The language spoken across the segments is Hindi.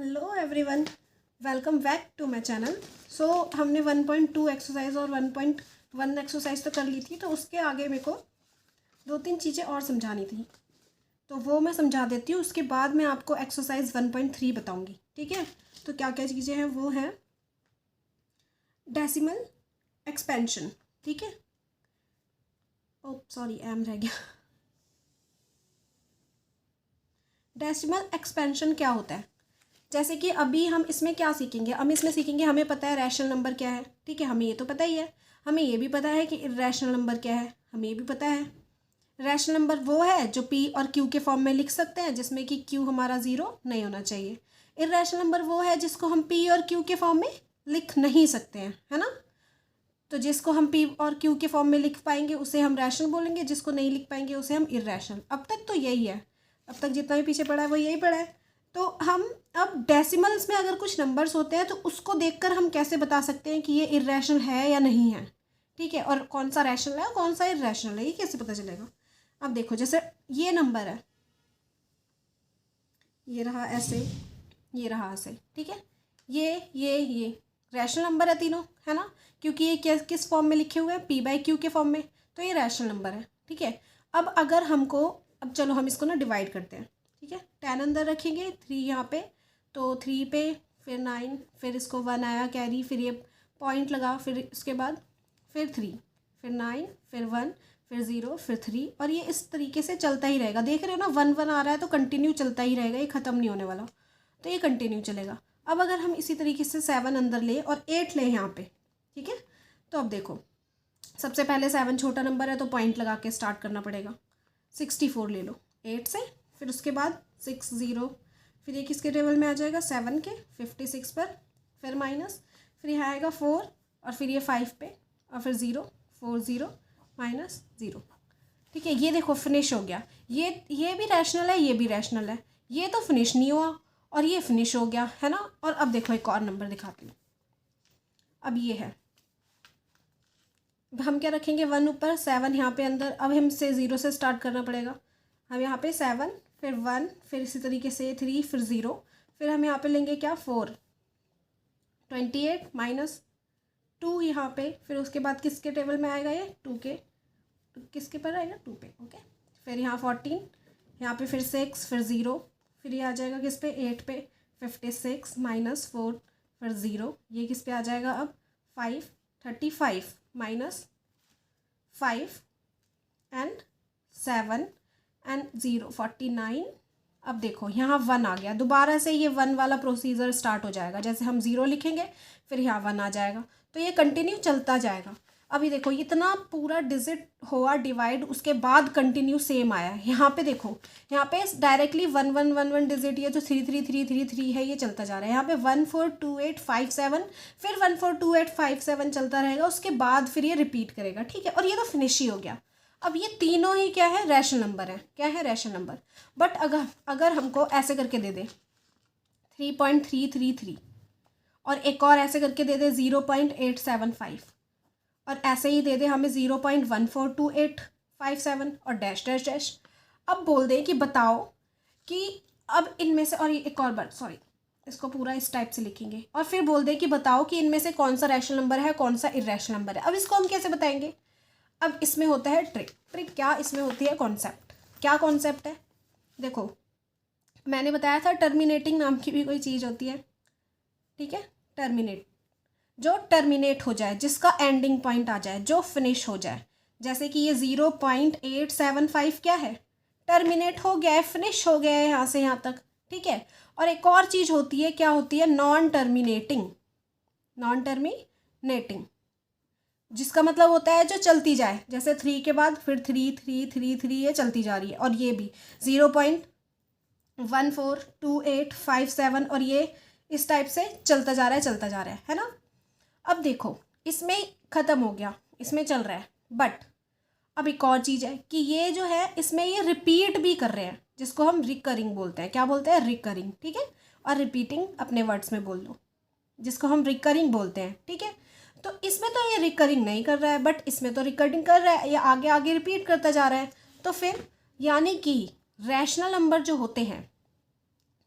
Hello everyone, welcome back to my channel. So हमने 1.2 एक्सरसाइज और 1.1 एक्सरसाइज तो कर ली थी, तो उसके आगे मेरे को 2-3 चीज़ें और समझानी थी, तो वो मैं समझा देती हूँ। उसके बाद मैं आपको एक्सरसाइज 1.3 बताऊँगी, ठीक है। तो क्या क्या चीज़ें हैं, वो हैं डेसिमल एक्सपेंशन, ठीक है। ओ सॉरी, एम रह गया। डेसिमल एक्सपेंशन क्या होता है? जैसे कि अभी हम इसमें क्या सीखेंगे, हम इसमें सीखेंगे, हमें पता है रैशनल नंबर क्या है, ठीक है, हमें ये तो पता ही है। हमें ये भी पता है कि इर्रेशनल नंबर क्या है, हमें ये भी पता है। रैशनल नंबर वो है जो पी और क्यू के फॉर्म में लिख सकते हैं, जिसमें कि क्यू हमारा ज़ीरो नहीं होना चाहिए। इर्रेशनल नंबर वो है जिसको हम पी और क्यू के फॉर्म में लिख नहीं सकते हैं, है ना। तो जिसको हम पी और क्यू के फॉर्म में लिख पाएंगे उसे हम रैशनल बोलेंगे, जिसको नहीं लिख पाएंगे उसे हम इर्रेशनल। अब तक तो यही है, अब तक जितना भी पीछे पड़ा है वो यही पड़ा है। तो हम अब डेसिमल्स में अगर कुछ नंबर्स होते हैं तो उसको देखकर हम कैसे बता सकते हैं कि ये इर्रेशनल है या नहीं है, ठीक है, और कौन सा रैशनल है और कौन सा इर्रेशनल है, ये कैसे पता चलेगा। अब देखो, जैसे ये नंबर है, ये रहा ऐसे, ये रहा ऐसे, ठीक है। ये रैशनल नंबर है तीनों, है ना, क्योंकि ये किस फॉर्म में लिखे हुए हैं, पी बाई क्यू के फॉर्म में, तो ये रैशनल नंबर है, ठीक है। अब अगर हमको, अब चलो हम इसको ना डिवाइड करते हैं, ठीक है। 10 अंदर रखेंगे, 3 यहाँ पे, तो 3 पे फिर 9, फिर इसको 1 आया कैरी, फिर ये पॉइंट लगा, फिर इसके बाद फिर 3, फिर 9, फिर 1, फिर 0, फिर 3, और ये इस तरीके से चलता ही रहेगा। देख रहे हो ना, 1 1 आ रहा है तो कंटिन्यू चलता ही रहेगा, ये ख़त्म नहीं होने वाला, तो ये कंटिन्यू चलेगा। अब अगर हम इसी तरीके से 7 अंदर ले और 8 लें यहाँ पे, ठीक है, तो अब देखो, सबसे पहले 7 छोटा नंबर है तो पॉइंट लगा के स्टार्ट करना पड़ेगा। 64 ले लो 8 से, फिर उसके बाद 6 0, फिर ये किसके टेबल में आ जाएगा, 7 के, 56 पर, फिर माइनस, फिर यहाँ आएगा 4, और फिर ये 5 पे, और फिर 0 4 0 माइनस 0, ठीक है। ये देखो फिनिश हो गया, ये भी रैशनल है, ये भी रैशनल है, ये तो फिनिश नहीं हुआ और ये फिनिश हो गया, है ना। और अब देखो एक और नंबर दिखाती हूँ। अब ये है, अब हम क्या रखेंगे, 1 ऊपर, 7 यहाँ पे अंदर। अब हमसे 0 से स्टार्ट करना पड़ेगा। हम यहाँ पे 7, फिर 1, फिर इसी तरीके से 3, फिर 0, फिर हम यहाँ पे लेंगे क्या, 4, 28 माइनस 2 यहाँ पे, फिर उसके बाद किसके टेबल में आएगा, ये 2 के, किसके पर आएगा, 2 पे, ओके। फिर यहाँ 14, यहाँ पे फिर 6, फिर 0, फिर ये आ जाएगा किस पे, 8 पे, 56 माइनस 4, फिर 0, ये किस पे आ जाएगा अब, 5, 35 माइनस 5 एंड 7 एंड 0, 49। अब देखो यहाँ 1 आ गया, दोबारा से ये 1 वाला प्रोसीजर स्टार्ट हो जाएगा। जैसे हम 0 लिखेंगे फिर यहाँ 1 आ जाएगा, तो ये कंटिन्यू चलता जाएगा। अभी देखो इतना पूरा डिजिट हुआ डिवाइड, उसके बाद कंटिन्यू सेम आया है। यहाँ पे देखो, यहाँ पे डायरेक्टली 1 1 1 1 डिजिट, ये जो 3 3 3 3 3 है ये चलता जा रहा है। यहाँ पे 1 4 2 8 5 7, फिर 1 4 2 8 5 7 चलता रहेगा, उसके बाद फिर ये रिपीट करेगा, ठीक है। और ये तो फिनिश ही हो गया। अब ये तीनों ही क्या है, रैशनल नंबर है, क्या है, रैशनल नंबर। बट अगर हमको ऐसे करके दे दे 3.333, और एक और ऐसे करके दे दे 0.875, और ऐसे ही दे दे हमें 0.142857 और डैश डैश डैश। अब बोल दे कि बताओ कि अब इनमें से, और ये एक और बार सॉरी, इसको पूरा इस टाइप से लिखेंगे, और फिर बोल दे कि बताओ कि इनमें से कौन सा रैशनल नंबर है, कौन सा इर्रेशनल नंबर है। अब इसको हम कैसे बताएंगे, अब इसमें होता है ट्रिक क्या, इसमें होती है कॉन्सेप्ट। क्या कॉन्सेप्ट है, देखो मैंने बताया था टर्मिनेटिंग नाम की भी कोई चीज़ होती है, ठीक है। टर्मिनेट, जो टर्मिनेट हो जाए, जिसका एंडिंग पॉइंट आ जाए, जो फिनिश हो जाए। जैसे कि ये 0.875 क्या है, टर्मिनेट हो गया है, फिनिश हो गया है यहाँ से यहाँ तक, ठीक है। और एक और चीज़ होती है, क्या होती है, नॉन टर्मिनेटिंग, नॉन टर्मिनेटिंग, जिसका मतलब होता है जो चलती जाए। जैसे 3 के बाद फिर 3 3 3 3, ये चलती जा रही है। और ये भी 0.142857, और ये इस टाइप से चलता जा रहा है, चलता जा रहा है ना। अब देखो इसमें ख़त्म हो गया, इसमें चल रहा है, बट अब एक और चीज़ है कि ये जो है इसमें ये रिपीट भी कर रहे हैं, जिसको हम रिकरिंग बोलते हैं। क्या बोलते हैं, रिकरिंग, ठीक है। और रिपीटिंग अपने वर्ड्स में बोल दो, जिसको हम रिकरिंग बोलते हैं, ठीक है। तो इसमें तो ये रिकरिंग नहीं कर रहा है, बट इसमें तो रिकरिंग कर रहा है, ये आगे आगे रिपीट करता जा रहा है। तो फिर यानी कि रैशनल नंबर जो होते हैं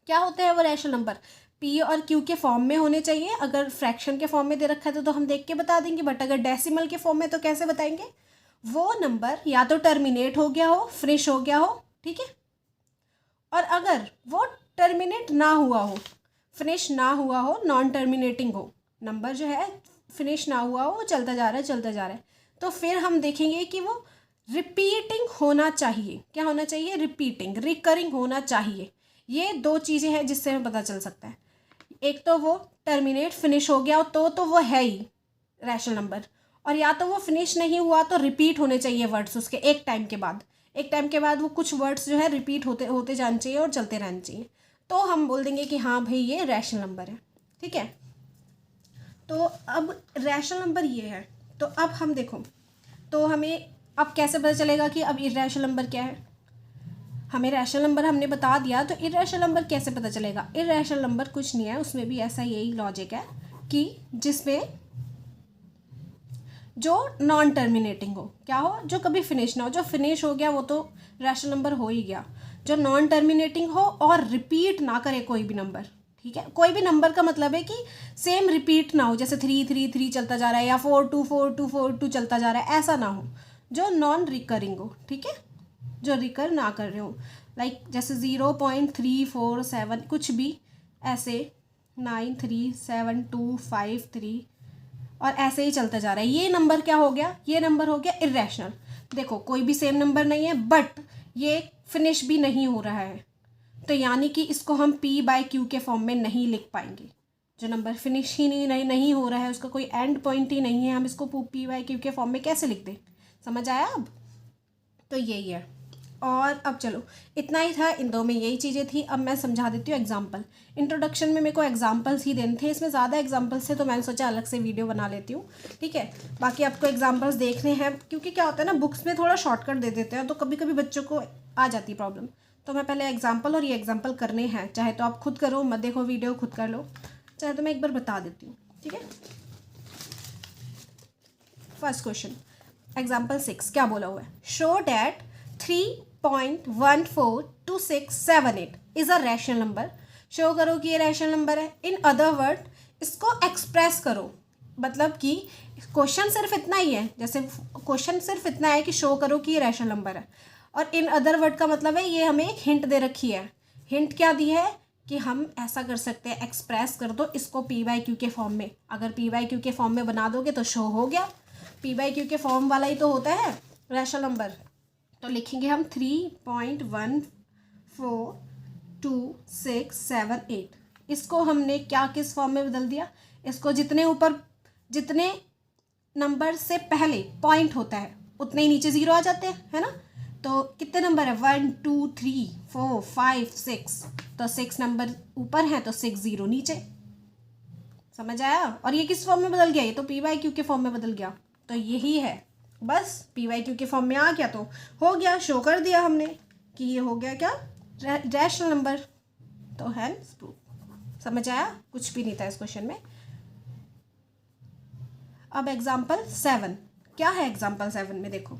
क्या होते हैं वो रैशनल नंबर? पी और क्यू के फॉर्म में होने चाहिए। अगर फ्रैक्शन के फॉर्म में दे रखा है तो हम देख के बता देंगे, बट अगर डेसिमल के फॉर्म में तो कैसे बताएंगे? वो नंबर या तो टर्मिनेट हो गया हो, फिनिश हो गया हो, ठीक है, और अगर वो टर्मिनेट ना हुआ हो, फिनिश ना हुआ हो, नॉन टर्मिनेटिंग हो, नंबर जो है फिनिश ना हुआ हो, वो चलता जा रहा है चलता जा रहा है, तो फिर हम देखेंगे कि वो रिपीटिंग होना चाहिए। क्या होना चाहिए? रिपीटिंग, रिकरिंग होना चाहिए। ये दो चीज़ें हैं जिससे हमें पता चल सकता है। एक तो वो टर्मिनेट फिनिश हो गया तो वो है ही रैशनल नंबर, और या तो वो फिनिश नहीं हुआ तो रिपीट होने चाहिए वर्ड्स उसके एक टाइम के बाद। एक टाइम के बाद वो कुछ वर्ड्स जो है रिपीट होते होते जाने चाहिए और चलते रहने चाहिए, तो हम बोल देंगे कि हाँ भाई ये रैशनल नंबर है। ठीक है, तो अब रैशनल नंबर ये है। तो अब हम देखो, तो हमें अब कैसे पता चलेगा कि अब इरैशनल नंबर क्या है? हमें रैशनल नंबर हमने बता दिया, तो इरैशनल नंबर कैसे पता चलेगा? इरैशनल नंबर कुछ नहीं है, उसमें भी ऐसा यही लॉजिक है कि जिसमें जो नॉन टर्मिनेटिंग हो, क्या हो? जो कभी फिनिश ना हो। जो फिनिश हो गया वो तो रैशनल नंबर हो ही गया। जो नॉन टर्मिनेटिंग हो और रिपीट ना करे कोई भी नंबर, ठीक है, कोई भी नंबर का मतलब है कि सेम रिपीट ना हो, जैसे 3 3 3 चलता जा रहा है या 4 2 4 2 4 2 चलता जा रहा है, ऐसा ना हो। जो नॉन रिकरिंग हो, ठीक है, जो रिकर ना कर रहे हो, लाइक जैसे 0.347 कुछ भी ऐसे, 9 3 7 2 5 3 और ऐसे ही चलता जा रहा है, ये नंबर क्या हो गया? ये नंबर हो गया इरेशनल। देखो कोई भी सेम नंबर नहीं है, बट ये फिनिश भी नहीं हो रहा है, तो यानी कि इसको हम पी बाय क्यू के फॉर्म में नहीं लिख पाएंगे। जो नंबर फिनिश ही नहीं हो रहा है, उसका कोई एंड पॉइंट ही नहीं है, हम इसको पी बाय क्यू के फॉर्म में कैसे लिख दें? समझ आया अब? तो यही है। और अब चलो, इतना ही था, इन दो में यही चीज़ें थी। अब मैं समझा देती हूँ एग्जाम्पल। इंट्रोडक्शन में मेरे को एग्जाम्पल्स ही देने थे, इसमें ज़्यादा एग्जाम्पल्स थे तो मैंने सोचा अलग से वीडियो बना लेती हूँ, ठीक है। बाकी आपको एग्जाम्पल्स देखने हैं, क्योंकि क्या होता है ना, बुक्स में थोड़ा शॉर्टकट दे देते हैं, तो कभी कभी बच्चों को आ जाती है प्रॉब्लम। तो मैं पहले एग्जाम्पल, और ये एग्जाम्पल करने हैं, चाहे तो आप खुद करो, मत देखो वीडियो, खुद कर लो, चाहे तो मैं एक बार बता देती हूँ, ठीक है। फर्स्ट क्वेश्चन, एग्जाम्पल 6 क्या बोला हुआ है? Show that 3.142678 is a rational number. Show करो कि ये रैशनल नंबर है। इन अदर वर्ड, इसको एक्सप्रेस करो। मतलब कि क्वेश्चन सिर्फ इतना ही है, जैसे क्वेश्चन सिर्फ इतना है कि शो करो कि ये रैशनल नंबर है, और इन अदर वर्ड का मतलब है ये हमें एक हिंट दे रखी है। हिंट क्या दी है? कि हम ऐसा कर सकते हैं, एक्सप्रेस कर दो इसको पी बाई क्यू के फॉर्म में। अगर पी बाई क्यू के फॉर्म में बना दोगे तो शो हो गया। पी बाई क्यू के फॉर्म वाला ही तो होता है रैशनल नंबर। तो लिखेंगे हम 3.142678। इसको हमने क्या किस फॉर्म में बदल दिया? इसको जितने ऊपर, जितने नंबर से पहले पॉइंट होता है उतने ही नीचे जीरो आ जाते हैं, है ना। तो कितने नंबर है? 1 2 3 4 5 6, तो 6 नंबर ऊपर है तो 6 0 नीचे। समझ आया? और ये किस फॉर्म में बदल गया? ये तो पी बाई क्यू के फॉर्म में बदल गया। तो यही है, बस पी वाई क्यू के फॉर्म में आ गया तो हो गया, शो कर दिया हमने कि ये हो गया क्या? Rational number. तो हेंस प्रूफ। समझ आया? कुछ भी नहीं था इस क्वेश्चन में। अब एग्जाम्पल 7 क्या है? एग्जाम्पल 7 में देखो,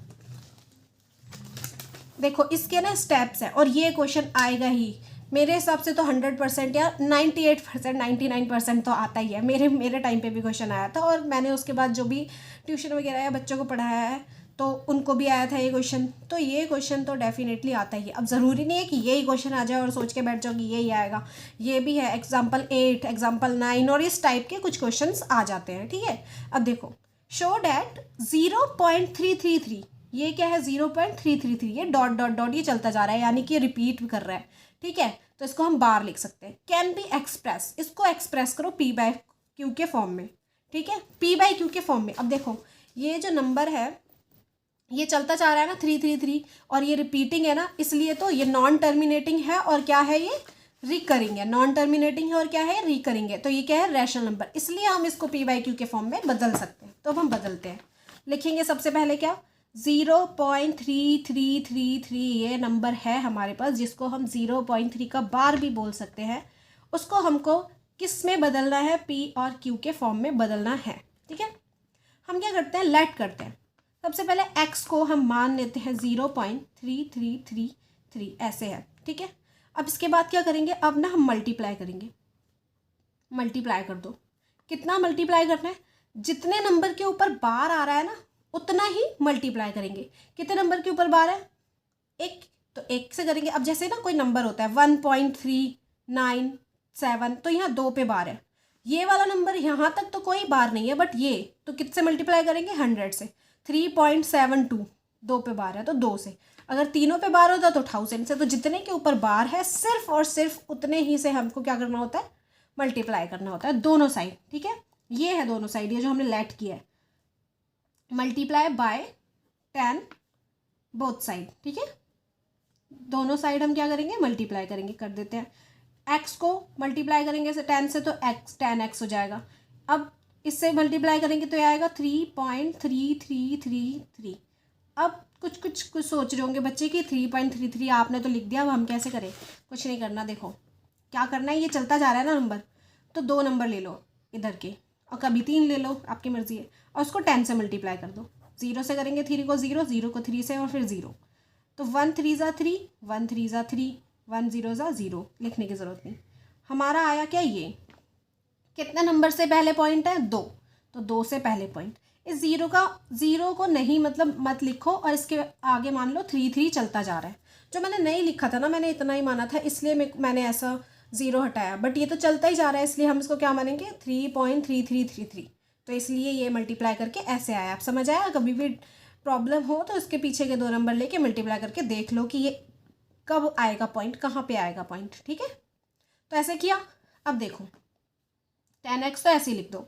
देखो इसके ना स्टेप्स हैं, और ये क्वेश्चन आएगा ही मेरे हिसाब से तो 100% या 98% 99% तो आता ही है। मेरे टाइम पे भी क्वेश्चन आया था, और मैंने उसके बाद जो भी ट्यूशन वगैरह या बच्चों को पढ़ाया है तो उनको भी आया था ये क्वेश्चन। तो ये क्वेश्चन तो डेफिनेटली आता ही है। अब ज़रूरी नहीं है कि यही क्वेश्चन आ जाए और सोच के बैठ जाओ कि यही आएगा। ये भी है एग्जाम्पल 8, एग्जाम्पल 9 और इस टाइप के कुछ क्वेश्चन आ जाते हैं, ठीक है। अब देखो, शो डैट 0.333, ये क्या है? 0.333, ये डॉट डॉट डॉट ये चलता जा रहा है, यानी कि रिपीट कर रहा है, ठीक है। तो इसको हम बार लिख सकते हैं। कैन बी एक्सप्रेस, इसको एक्सप्रेस करो पी बाई क्यू के फॉर्म में, ठीक है, पी बाई क्यू के फॉर्म में। अब देखो ये जो नंबर है ये चलता जा रहा है ना 333, और ये रिपीटिंग है ना, इसलिए तो ये नॉन टर्मिनेटिंग है, और क्या है? ये रिकरिंग है। नॉन टर्मिनेटिंग है और क्या है? रिकरिंग है। तो ये क्या है? Rational number. इसलिए हम इसको पी बाई क्यू के फॉर्म में बदल सकते हैं। तो अब हम बदलते हैं, लिखेंगे सबसे पहले क्या? 0.3333 ये नंबर है हमारे पास, जिसको हम 0.3 का बार भी बोल सकते हैं। उसको हमको किस में बदलना है? पी और क्यू के फॉर्म में बदलना है, ठीक है। हम क्या करते हैं? लेट करते हैं। सबसे पहले x को हम मान लेते हैं 0.3333 ऐसे है, ठीक है। अब इसके बाद क्या करेंगे, अब ना हम मल्टीप्लाई करेंगे। मल्टीप्लाई कर दो, कितना मल्टीप्लाई करना है, जितने नंबर के ऊपर बार आ रहा है ना उतना ही मल्टीप्लाई करेंगे। कितने नंबर के ऊपर बार है, एक, तो एक से करेंगे। अब जैसे ना कोई नंबर होता है 1.397, तो यहाँ 2 पे बार है। ये वाला नंबर यहाँ तक तो कोई बार नहीं है, बट ये तो कितने मल्टीप्लाई करेंगे, 100 से। 3.72 2 पे बार है तो 2 से। अगर तीनों पे बार होता तो 1000 से। तो जितने के ऊपर बार है सिर्फ और सिर्फ उतने ही से हमको क्या करना होता है, मल्टीप्लाई करना होता है दोनों साइड। ठीक है, ये है दोनों साइड, ये जो हमने लेट किया है, मल्टीप्लाई बाय 10 बोथ साइड। ठीक है, दोनों साइड हम क्या करेंगे, मल्टीप्लाई करेंगे। कर देते हैं, एक्स को मल्टीप्लाई करेंगे से 10 से तो एक्स 10x हो जाएगा। अब इससे मल्टीप्लाई करेंगे तो ये आएगा 3.3333। अब कुछ सोच रहे होंगे बच्चे कि 3.33 आपने तो लिख दिया, अब हम कैसे करें। कुछ नहीं करना, देखो क्या करना है, ये चलता जा रहा है ना नंबर, तो 2 नंबर ले लो इधर के और कभी 3 ले लो, आपकी मर्जी है, और उसको 10 से मल्टीप्लाई कर दो। 0 से करेंगे 3 को 0, 0 को 3 से और फिर 0, तो 1 3 ज़ा 3, 1 3 ज़ा 3, 1 0 ज़ा 0, लिखने की ज़रूरत नहीं। हमारा आया क्या, ये कितने नंबर से पहले पॉइंट है, 2, तो 2 से पहले पॉइंट। इस 0 को नहीं मतलब मत लिखो, और इसके आगे मान लो 3 3 चलता जा रहा है। जो मैंने नहीं लिखा था ना, मैंने इतना ही माना था, इसलिए मैंने ऐसा 0 हटाया, बट ये तो चलता ही जा रहा है, इसलिए हम इसको क्या मानेंगे, 3.3333। तो इसलिए ये मल्टीप्लाई करके ऐसे आया। आप समझ आया, कभी भी प्रॉब्लम हो तो इसके पीछे के 2 नंबर लेके मल्टीप्लाई करके देख लो कि ये कब आएगा पॉइंट, कहाँ पे आएगा पॉइंट। ठीक है, तो ऐसे किया। अब देखो 10x तो ऐसे ही लिख दो।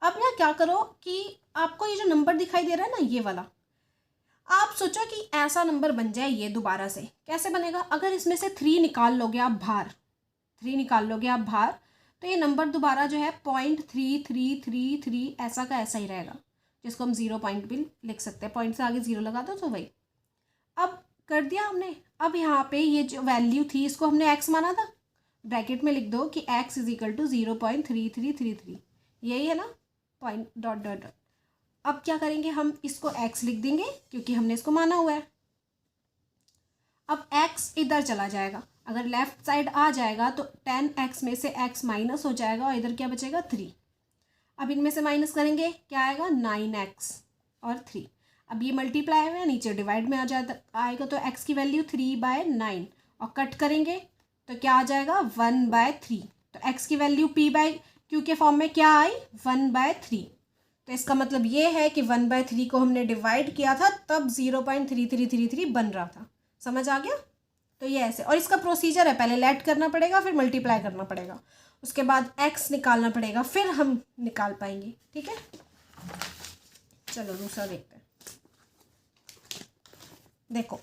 अब ना क्या करो कि आपको ये जो नंबर दिखाई दे रहा है ना, ये वाला, आप सोचो कि ऐसा नंबर बन जाए ये दोबारा से। कैसे बनेगा, अगर इसमें से 3 निकाल लोगे आप बाहर, 3 निकाल लोगे आप बाहर, तो ये नंबर दोबारा जो है 0.3333 ऐसा का ऐसा ही रहेगा, जिसको हम 0 पॉइंट भी लिख सकते हैं। पॉइंट से आगे 0 लगा दो तो वही। अब कर दिया हमने। अब यहाँ पे ये जो वैल्यू थी इसको हमने x माना था, ब्रैकेट में लिख दो कि x इज इक्वल टू 0.3333, यही है ना, पॉइंट डॉट डॉट डॉट। अब क्या करेंगे, हम इसको x लिख देंगे क्योंकि हमने इसको माना हुआ है। अब x इधर चला जाएगा, अगर लेफ्ट साइड आ जाएगा तो 10x में से x माइनस हो जाएगा और इधर क्या बचेगा, 3। अब इनमें से माइनस करेंगे, क्या आएगा, 9x और 3। अब ये मल्टीप्लाई में नीचे डिवाइड में आ जाता आएगा, तो x की वैल्यू 3/9, और कट करेंगे तो क्या आ जाएगा, 1/3। तो x की वैल्यू p/q के फॉर्म में क्या आई, 1/3। तो इसका मतलब ये है कि 1/3 को हमने डिवाइड किया था तब 0.3333 बन रहा था। समझ आ गया, तो ये ऐसे। और इसका प्रोसीजर है, पहले लेट करना पड़ेगा, फिर मल्टीप्लाई करना पड़ेगा, उसके बाद x निकालना पड़ेगा, फिर हम निकाल पाएंगे। ठीक है, चलो दूसरा देखते हैं। देखो,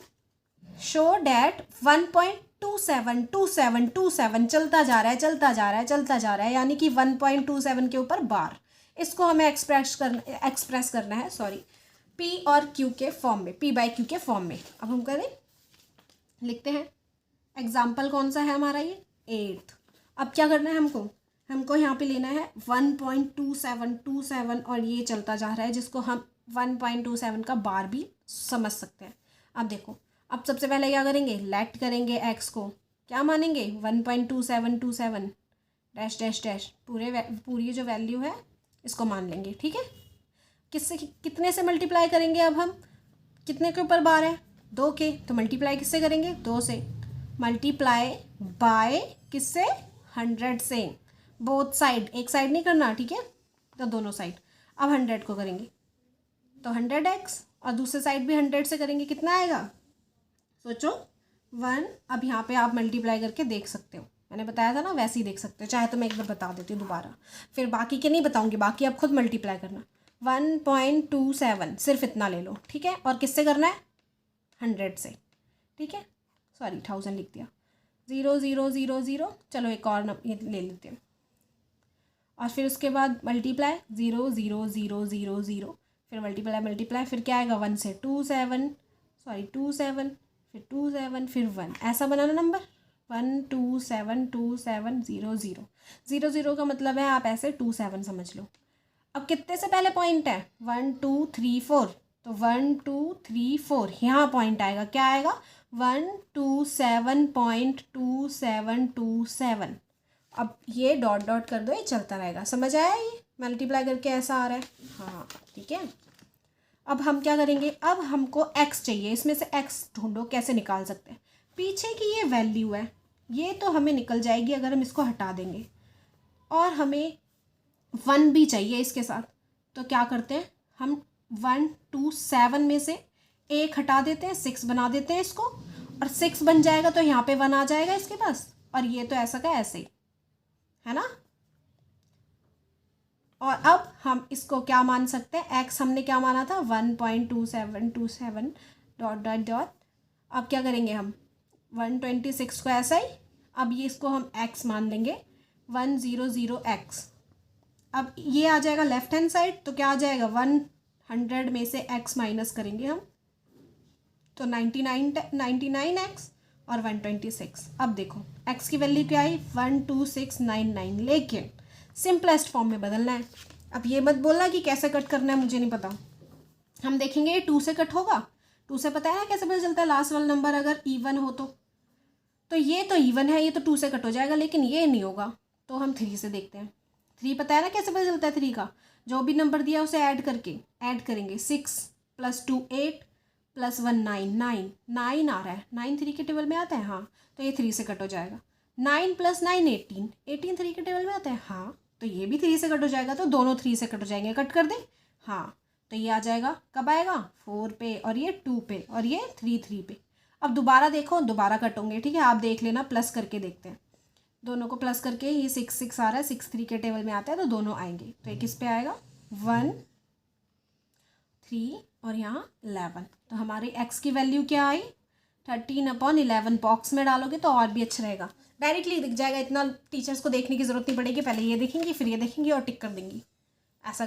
शो डैट 1.272727 चलता जा रहा है, चलता जा रहा है, चलता जा रहा है, यानी कि 1.27 के ऊपर बार। इसको हमें एक्सप्रेस करना है, सॉरी, p और q के फॉर्म में, p/q के फॉर्म में। अब हम करें, लिखते हैं एग्जाम्पल कौन सा है हमारा, ये 8th। अब क्या करना है हमको यहाँ पे लेना है 1.2727 और ये चलता जा रहा है, जिसको हम 1.27 का बार भी समझ सकते हैं। अब देखो, अब सबसे पहले क्या करेंगे, लेट करेंगे x को, क्या मानेंगे, 1.2727 डैश डैश डैश, पूरी जो वैल्यू है इसको मान लेंगे। ठीक है, किससे कितने से मल्टीप्लाई करेंगे, अब हम कितने के ऊपर बार है, 2 के, तो मल्टीप्लाई किससे करेंगे, 2 से। मल्टीप्लाई बाय किससे, 100 से। बोथ साइड, एक साइड नहीं करना, ठीक है, तो दोनों साइड। अब 100 को करेंगे तो 100x, और दूसरे साइड भी 100 से करेंगे, कितना आएगा, सोचो, 1। अब यहाँ पे आप मल्टीप्लाई करके देख सकते हो, मैंने बताया था ना, वैसे ही देख सकते हो। चाहे तो मैं एक बार बता देती हूँ दोबारा, फिर बाकी के नहीं बताऊँगी, बाकी आप खुद मल्टीप्लाई करना। 1.27 सिर्फ इतना ले लो, ठीक है, और किससे करना है, 100 से। ठीक है, सॉरी 1000 लिख दिया, 0 0 0 0, चलो एक और ये ले लेते हैं। और फिर उसके बाद मल्टीप्लाई 0 0 0 0 0, फिर मल्टीप्लाई, फिर क्या आएगा, 1 से 27, फिर 27, फिर 1, ऐसा बना ना नंबर, 1 2 7 2 7 0 0 0 0 का मतलब है आप ऐसे 27 समझ लो। अब कितने से पहले पॉइंट है, 1 2 3 4, तो 1 2 3 4 यहाँ पॉइंट आएगा, क्या आएगा, 127.2727। अब ये डॉट डॉट कर दो, ये चलता रहेगा। समझ आया? ये मल्टीप्लाई करके ऐसा आ रहा है। हाँ ठीक है। अब हम क्या करेंगे, अब हमको x चाहिए, इसमें से x ढूंढो कैसे निकाल सकते हैं। पीछे की ये वैल्यू है, ये तो हमें निकल जाएगी अगर हम इसको हटा देंगे, और हमें 1 भी चाहिए इसके साथ। तो क्या करते हैं हम, 127 में से 1 हटा देते हैं, 6 बना देते हैं इसको, और 6 बन जाएगा तो यहाँ पे 1 आ जाएगा इसके पास, और ये तो ऐसा का ऐसे ही है ना। और अब हम इसको क्या मान सकते हैं, x हमने क्या माना था 1.2727 डॉट डॉट डॉट। अब क्या करेंगे हम 126 को ऐसा ही, अब ये इसको हम x मान लेंगे 100x। अब ये आ जाएगा लेफ्ट हैंड साइड, तो क्या आ जाएगा 100 में से x माइनस करेंगे हम, तो 99x और 126। अब देखो x की वैल्यू क्या आई 12699, लेकिन सिंपलेस्ट फॉर्म में बदलना है। अब ये मत बोलना कि कैसे कट करना है, मुझे नहीं पता। हम देखेंगे ये 2 से कट होगा। 2 से पता है ना कैसे पता चलता है लास्ट वाला नंबर अगर इवन हो तो ये तो इवन है, ये तो 2 से कट हो जाएगा, लेकिन ये नहीं होगा। तो हम 3 से देखते हैं। 3 पता है ना कैसे पता चलता है। 3 का जो भी नंबर दिया उसे ऐड करेंगे 6 + 2 8 + 1 9 9 आ रहा है। 9 3 के टेबल में आता है, हाँ, तो ये 3 से कट हो जाएगा। 9 + 9 18 18 3 के टेबल में आता है, हाँ, तो ये भी 3 से कट हो जाएगा। तो दोनों 3 से कट हो जाएंगे, कट कर दे, हाँ, तो ये आ जाएगा, कब आएगा 4 पे, और ये 2 पे, और ये 3 पे। अब दोबारा देखो, दोबारा कट होंगे, ठीक है, आप देख लेना, प्लस करके देखते हैं दोनों को। प्लस करके ये 6 6 आ रहा है, 6 3 के टेबल में आता है, तो दोनों आएंगे। तो ये किस पे आएगा 1 3 और यहाँ 11। तो हमारी x की वैल्यू क्या आई 13/11। बॉक्स में डालोगे तो और भी अच्छा रहेगा, डायरेक्टली दिख जाएगा, इतना टीचर्स को देखने की ज़रूरत नहीं पड़ेगी। पहले ये देखेंगी, फिर ये देखेंगी और टिक कर देंगी। ऐसा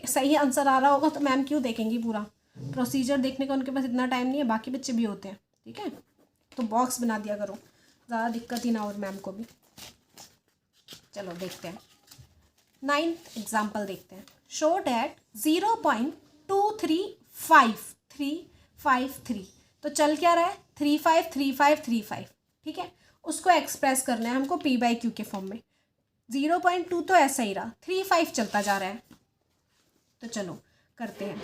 सही आंसर आ रहा होगा तो मैम क्यों देखेंगी, पूरा प्रोसीजर देखने का उनके पास इतना टाइम नहीं है, बाकी बच्चे भी होते हैं, ठीक है। तो बॉक्स बना दिया करो, ज़्यादा दिक्कत ही ना और मैम को भी। चलो देखते हैं 9th एग्जाम्पल देखते हैं। Show that 0.235353। तो चल क्या रहा है 353535, ठीक है। उसको एक्सप्रेस करना है हमको p/q के फॉर्म में। 0.2 तो ऐसा ही रहा, 35 चलता जा रहा है। तो चलो करते हैं।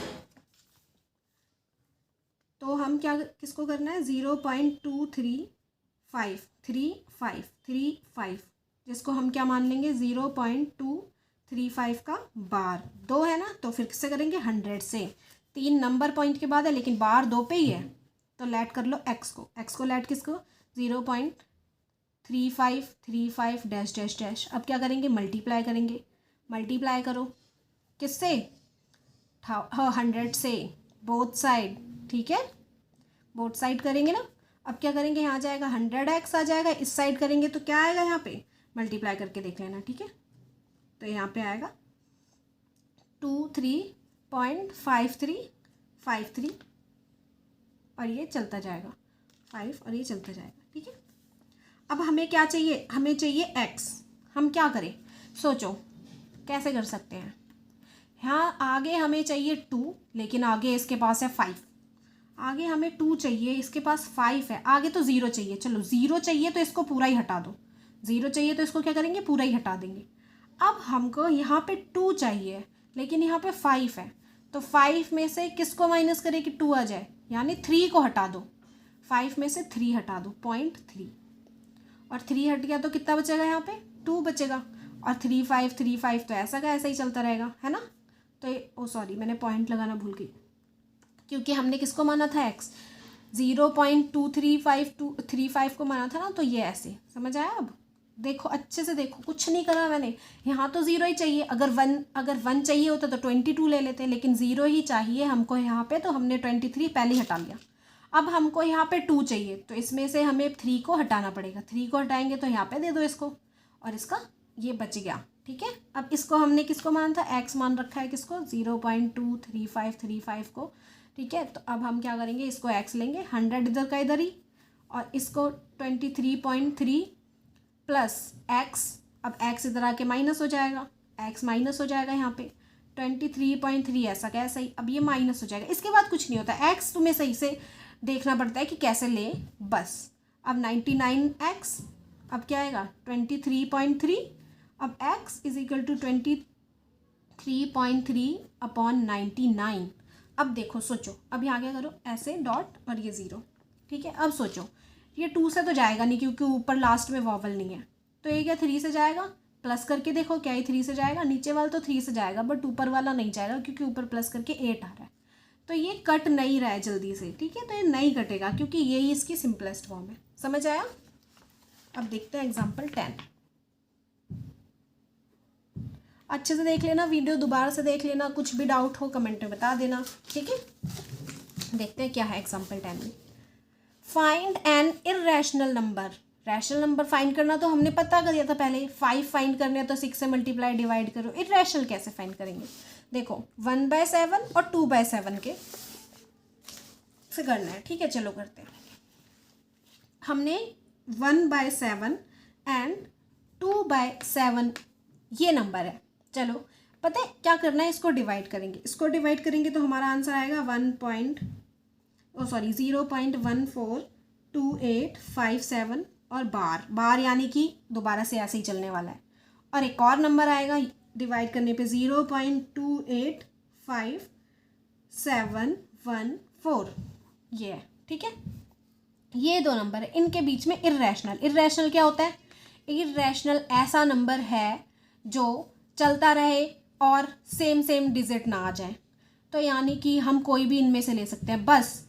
तो हम क्या, किसको करना है 0.2353535, जिसको हम क्या मान लेंगे 0.235 का बार 2 है ना। तो फिर किससे करेंगे 100 से। 3 नंबर पॉइंट के बाद है, लेकिन बार 2 पे ही है, तो लेट कर लो x को लेट किसको 0.3535 डैश डैश डैश। अब क्या करेंगे मल्टीप्लाई करेंगे, मल्टीप्लाई करो किससे 100 से, बोथ साइड, ठीक है, बोथ साइड करेंगे ना। अब क्या करेंगे, यहाँ जाएगा 100x आ जाएगा, इस साइड करेंगे तो क्या आएगा, यहाँ पे मल्टीप्लाई करके देख लेना, ठीक है। तो यहाँ पे आएगा 23.5353, और ये चलता जाएगा 5, और ये चलता जाएगा, ठीक है। अब हमें क्या चाहिए, हमें चाहिए x। हम क्या करें, सोचो कैसे कर सकते हैं। यहाँ आगे हमें चाहिए 2, लेकिन आगे इसके पास है 5। आगे हमें 2 चाहिए, इसके पास 5 है, आगे तो 0 चाहिए। चलो 0 चाहिए तो इसको पूरा ही हटा दो, 0 चाहिए तो इसको क्या करेंगे पूरा ही हटा देंगे। अब हमको यहाँ पे 2 चाहिए, लेकिन यहाँ पे 5 है, तो 5 में से किसको माइनस करें कि 2 आ जाए, यानी 3 को हटा दो। 5 में से 3 हटा दो, 0.3, और 3 हट गया तो कितना बचेगा, यहाँ पे 2 बचेगा। और 3 5 3 5 तो ऐसा का ऐसा ही चलता रहेगा, है ना। तो ये सॉरी मैंने पॉइंट लगाना भूल गई, क्योंकि हमने किसको माना था x 0.23535 को माना था ना, तो ये ऐसे समझ आया। अब देखो अच्छे से देखो, कुछ नहीं करा मैंने, यहाँ तो 0 ही चाहिए। अगर 1 चाहिए होता तो 22 ले लेते, लेकिन 0 ही चाहिए हमको यहाँ पे, तो हमने 23 पहले हटा लिया। अब हमको यहाँ पे 2 चाहिए, तो इसमें से हमें 3 को हटाना पड़ेगा। 3 को हटाएंगे तो यहाँ पे दे दो इसको, और इसका ये बच गया, ठीक है। अब इसको हमने किसको माना था, x मान रखा है किसको 0.23535 को, ठीक है। तो अब हम क्या करेंगे, इसको x लेंगे, 100 इधर का इधर ही, और इसको 23.3 प्लस x। अब x इधर आके माइनस हो जाएगा, x माइनस हो जाएगा यहाँ पे 23.3 ऐसा क्या सही। अब ये माइनस हो जाएगा, इसके बाद कुछ नहीं होता। x तुम्हें सही से देखना पड़ता है कि कैसे ले बस। अब 99x अब क्या आएगा 23.3। अब x is equal to 23.3 upon 99। अब देखो सोचो, अब यहाँ क्या करो ऐसे डॉट और ये ज़ीरो, ठीक है। अब सोचो ये 2 से तो जाएगा नहीं क्योंकि ऊपर लास्ट में वॉवल नहीं है, तो ये क्या 3 से जाएगा। प्लस करके देखो क्या ये 3 से जाएगा, नीचे वाला तो 3 से जाएगा बट ऊपर वाला नहीं जाएगा क्योंकि ऊपर प्लस करके 8 आ रहा है, तो ये कट नहीं रहा है जल्दी से, ठीक है। तो ये नहीं कटेगा क्योंकि यही इसकी सिंपलेस्ट फॉर्म है। समझ आया। अब देखते हैं एग्जाम्पल 10। अच्छे से देख लेना वीडियो, दोबारा से देख लेना, कुछ भी डाउट हो कमेंट में बता देना, ठीक है। देखते हैं क्या है एग्जाम्पल 10 में। Find N irrational number. Rational number find करना तो हमने पता कर दिया था पहले, 5 फाइंड करने हैं तो 6 से मल्टीप्लाई डिवाइड करो। इर्रेशनल कैसे फाइंड करेंगे, देखो 1/7 और 2/7 के से करना है, ठीक है। चलो करते हैं। हमने 1/7 एंड 2/7 ये नंबर है। चलो पता है क्या करना है, इसको डिवाइड करेंगे। इसको डिवाइड करेंगे तो हमारा आंसर आएगा 0.142857 और बार यानी कि दोबारा से ऐसे ही चलने वाला है। और एक और नंबर आएगा डिवाइड करने पे 0.285714 ये है, ठीक है। ये दो नंबर है, इनके बीच में इर्रेशनल। इर्रेशनल क्या होता है, इर्रेशनल ऐसा नंबर है जो चलता रहे और सेम डिजिट ना आ जाए। तो यानी कि हम कोई भी इनमें से ले सकते हैं, बस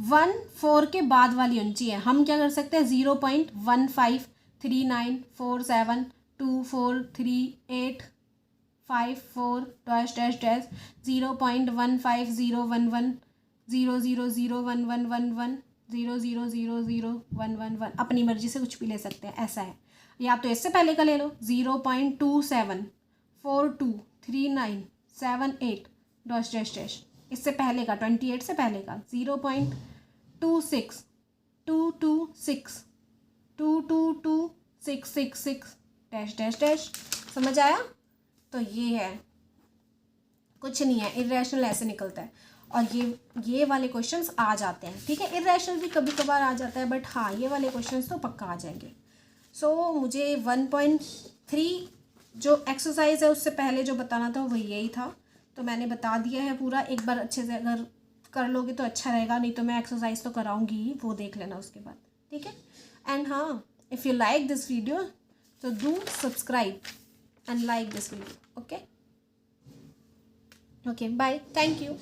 1 4 के बाद वाली ऊंची है। हम क्या कर सकते हैं 0.153947243854 डैश डैश डैश 0.150110011100000111 अपनी मर्जी से कुछ भी ले सकते हैं, ऐसा है। या तो इससे पहले का ले लो 0.27423978 डैश डैश डैश, इससे पहले का 28 से पहले का 0.2622266222666 डैश डैश डैश। समझ आया। तो ये है, कुछ नहीं है, इर्रेशनल ऐसे निकलता है। और ये वाले क्वेश्चंस आ जाते हैं, ठीक है। इर्रेशनल भी कभी कभार आ जाता है बट हाँ ये वाले क्वेश्चंस तो पक्का आ जाएंगे। सो मुझे 1.3 जो एक्सरसाइज है उससे पहले जो बताना था वो यही था, तो मैंने बता दिया है पूरा। एक बार अच्छे से अगर कर लोगे तो अच्छा रहेगा, नहीं तो मैं एक्सरसाइज तो कराऊंगी ही, वो देख लेना उसके बाद, ठीक है। एंड हाँ, if you like this video तो do subscribe and like this video. Okay, bye, thank you.